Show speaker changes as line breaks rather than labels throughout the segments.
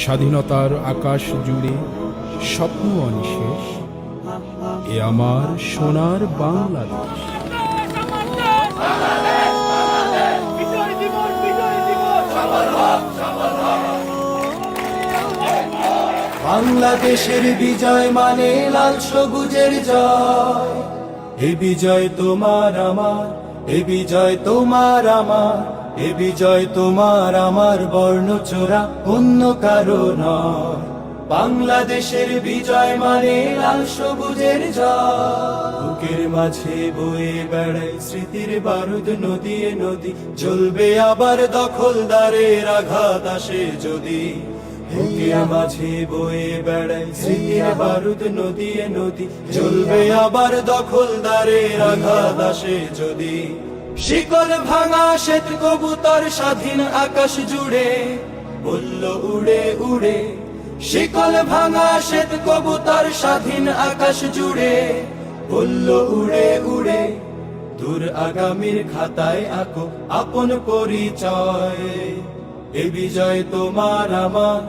স্বাধীনতার আকাশ জুড়ে স্বপ্ন অনিশেষ, এ আমার সোনার বাংলাদেশ।
বাংলাদেশের বিজয় মানে লাল সবুজের জয়। এ বিজয় তোমার আমার, এ বিজয় তোমার আমার, এ বিজয় তোমার আমার, বর্ণচোরা অন্য কারো নয়। বাংলাদেশের বিজয় মানে লাল সবুজের জয়। বুকের মাঝে বয়ে বেড়ায় স্মৃতির বারুদ নদী নদী, জ্বলবে আবার দখলদারের আঘাত আসে যদি। বুকের মাঝে বয়ে বেড়ায় স্মৃতির বারুদ নদী নদী, জ্বলবে আবার দখলদারের আঘাত আসে যদি। শিকল ভাঙা শ্বেত কবুতর স্বাধীন আকাশ জুড়ে বলল উড়ে উড়ে। শিকল ভাঙা শ্বেত কবুতর স্বাধীন আকাশ জুড়ে বলল উড়ে উড়ে। দূর আগামীর খাতায় আঁকো আপন পরিচয়। এ বিজয় তোমার আমার,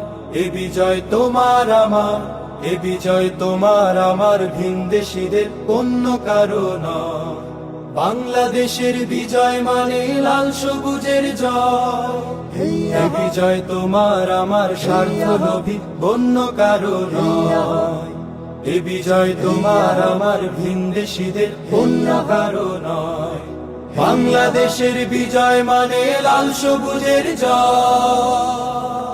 এ বিজয় তোমার আমার, এ বিজয় তোমার আমার, ভিনদেশীদের অন্য কারো নয়। বাংলাদেশের বিজয় মানে লাল সবুজের জয়। এ বিজয় তোমার আমার, স্বার্থলোভী অন্য কারো নয়। এ বিজয় তোমার আমার, ভিনদেশীদের অন্য কারো নয়। বাংলাদেশের বিজয় মানে লাল সবুজের জয়।